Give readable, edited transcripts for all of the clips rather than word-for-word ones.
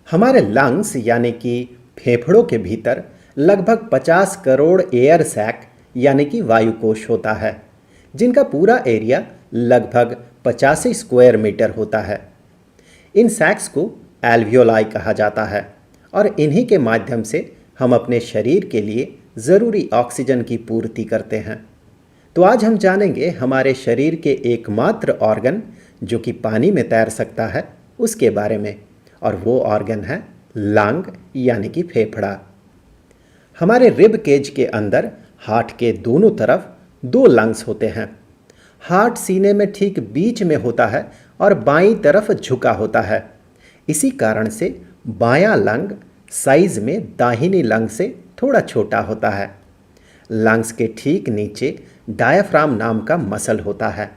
हमारे लंग्स यानी कि फेफड़ों के भीतर लगभग 50 करोड़ एयर सैक यानी कि वायुकोश होता है, जिनका पूरा एरिया लगभग 85 स्क्वायर मीटर होता है। इन सैक्स को एल्वियोलाई कहा जाता है और इन्हीं के माध्यम से हम अपने शरीर के लिए ज़रूरी ऑक्सीजन की पूर्ति करते हैं। तो आज हम जानेंगे हमारे शरीर के एकमात्र ऑर्गन जो कि पानी में तैर सकता है उसके बारे में, और वो ऑर्गन है लंग यानी कि फेफड़ा। हमारे रिब केज के अंदर हार्ट के दोनों तरफ दो लंग्स होते हैं। हार्ट सीने में ठीक बीच में होता है और बाईं तरफ झुका होता है। इसी कारण से बायां लंग साइज में दाहिनी लंग से थोड़ा छोटा होता है। लंग्स के ठीक नीचे डायाफ्राम नाम का मसल होता है।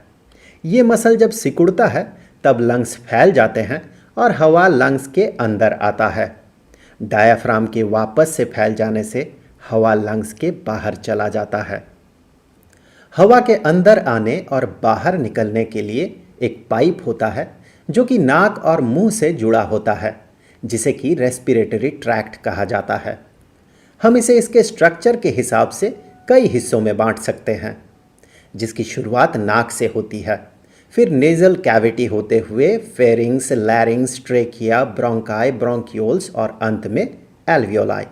ये मसल जब सिकुड़ता है तब लंग्स फैल जाते हैं और हवा लंग्स के अंदर आता है। डायाफ्राम के वापस से फैल जाने से हवा लंग्स के बाहर चला जाता है। हवा के अंदर आने और बाहर निकलने के लिए एक पाइप होता है जो कि नाक और मुंह से जुड़ा होता है, जिसे कि रेस्पिरेटरी ट्रैक्ट कहा जाता है। हम इसे इसके स्ट्रक्चर के हिसाब से कई हिस्सों में बांट सकते हैं, जिसकी शुरुआत नाक से होती है, फिर नेजल कैविटी होते हुए फेरिंग्स, लैरिंग्स, ट्रेकिया, ब्रोंकाई, ब्रोंक्यूल्स और अंत में एल्वियोलाई।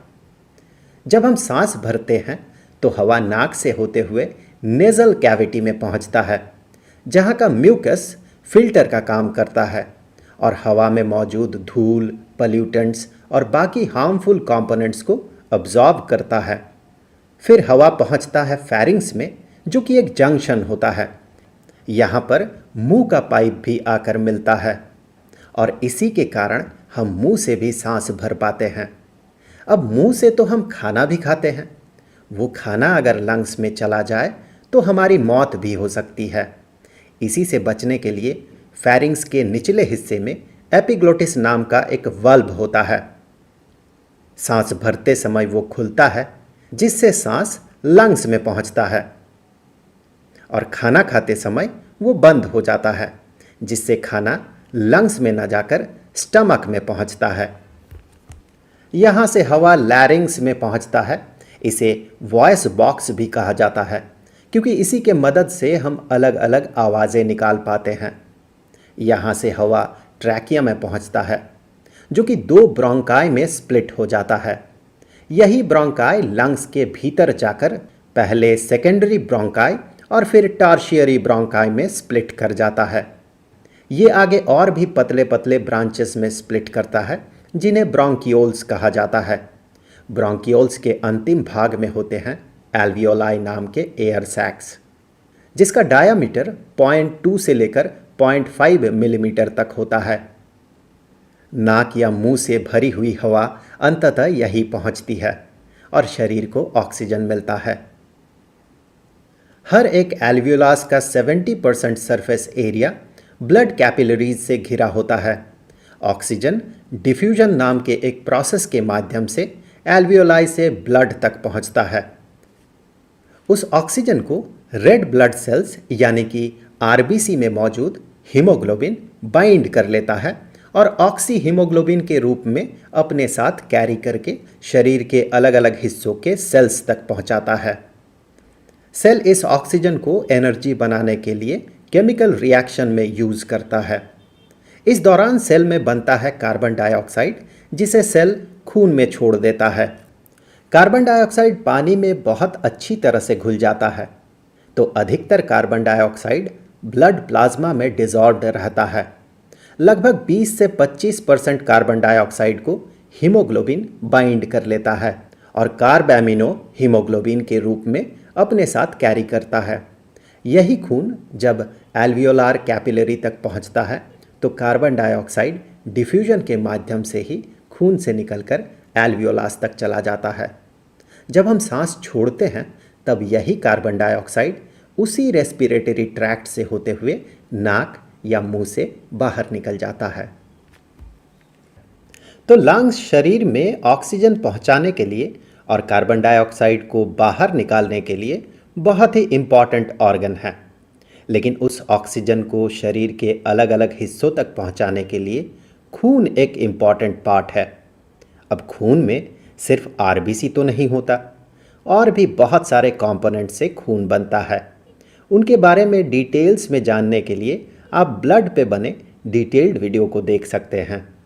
जब हम सांस भरते हैं तो हवा नाक से होते हुए नेजल कैविटी में पहुंचता है, जहां का म्यूकस फिल्टर का काम करता है और हवा में मौजूद धूल, पल्यूटेंट्स और बाकी हार्मफुल कंपोनेंट्स को अब्जॉर्ब करता है। फिर हवा पहुंचता है फेरिंग्स में, जो कि एक जंक्शन होता है। यहाँ पर मुंह का पाइप भी आकर मिलता है और इसी के कारण हम मुंह से भी सांस भर पाते हैं। अब मुंह से तो हम खाना भी खाते हैं, वो खाना अगर लंग्स में चला जाए तो हमारी मौत भी हो सकती है। इसी से बचने के लिए फेरिंग्स के निचले हिस्से में एपिग्लोटिस नाम का एक वल्व होता है। सांस भरते समय वो खुलता है, जिससे सांस लंग्स में पहुंचता है, और खाना खाते समय वो बंद हो जाता है, जिससे खाना लंग्स में न जाकर स्टमक में पहुंचता है। यहाँ से हवा लैरिंग्स में पहुंचता है। इसे वॉइस बॉक्स भी कहा जाता है, क्योंकि इसी के मदद से हम अलग अलग आवाज़ें निकाल पाते हैं। यहाँ से हवा ट्रैकिया में पहुंचता है, जो कि दो ब्रोंकाई में स्प्लिट हो जाता है। यही ब्रोंकाई लंग्स के भीतर जाकर पहले सेकेंडरी ब्रोंकाई और फिर टर्शियरी ब्रोंकाई में स्प्लिट कर जाता है। ये आगे और भी पतले पतले ब्रांचेस में स्प्लिट करता है, जिन्हें ब्रोंकियोल्स कहा जाता है। ब्रोंकियोल्स के अंतिम भाग में होते हैं एल्वियोलाई नाम के एयर सैक्स, जिसका डायामीटर 0.2 से लेकर 0.5 मिलीमीटर तक होता है। नाक या मुंह से भरी हुई हवा अंततः यही पहुंचती है और शरीर को ऑक्सीजन मिलता है। हर एक एल्वियोलास का 70% सरफेस एरिया ब्लड कैपिलरीज से घिरा होता है। ऑक्सीजन डिफ्यूजन नाम के एक प्रोसेस के माध्यम से एल्वियोलाई से ब्लड तक पहुंचता है। उस ऑक्सीजन को रेड ब्लड सेल्स यानी कि आरबीसी में मौजूद हीमोग्लोबिन बाइंड कर लेता है और ऑक्सी हीमोग्लोबिन के रूप में अपने साथ कैरी करके शरीर के अलग अलग हिस्सों के सेल्स तक पहुंचाता है। सेल इस ऑक्सीजन को एनर्जी बनाने के लिए केमिकल रिएक्शन में यूज करता है। इस दौरान सेल में बनता है कार्बन डाइऑक्साइड, जिसे सेल खून में छोड़ देता है। कार्बन डाइऑक्साइड पानी में बहुत अच्छी तरह से घुल जाता है, तो अधिकतर कार्बन डाइऑक्साइड ब्लड प्लाज्मा में डिसॉल्व्ड रहता है। लगभग 20 से 25% कार्बन डाइऑक्साइड को हीमोग्लोबिन बाइंड कर लेता है और कार्बैमिनो हीमोग्लोबिन के रूप में अपने साथ कैरी करता है। यही खून जब एल्वियोलार कैपिलरी तक पहुंचता है तो कार्बन डाइऑक्साइड डिफ्यूजन के माध्यम से ही खून से निकलकर एल्वियोलास तक चला जाता है। जब हम सांस छोड़ते हैं तब यही कार्बन डाइऑक्साइड उसी रेस्पिरेटरी ट्रैक्ट से होते हुए नाक या मुंह से बाहर निकल जाता है। तो लंग्स शरीर में ऑक्सीजन पहुंचाने के लिए और कार्बन डाइऑक्साइड को बाहर निकालने के लिए बहुत ही इम्पॉर्टेंट ऑर्गन है। लेकिन उस ऑक्सीजन को शरीर के अलग अलग हिस्सों तक पहुंचाने के लिए खून एक इम्पॉर्टेंट पार्ट है। अब खून में सिर्फ आरबीसी तो नहीं होता, और भी बहुत सारे कंपोनेंट से खून बनता है। उनके बारे में डिटेल्स में जानने के लिए आप ब्लड पे बने डिटेल्ड वीडियो को देख सकते हैं।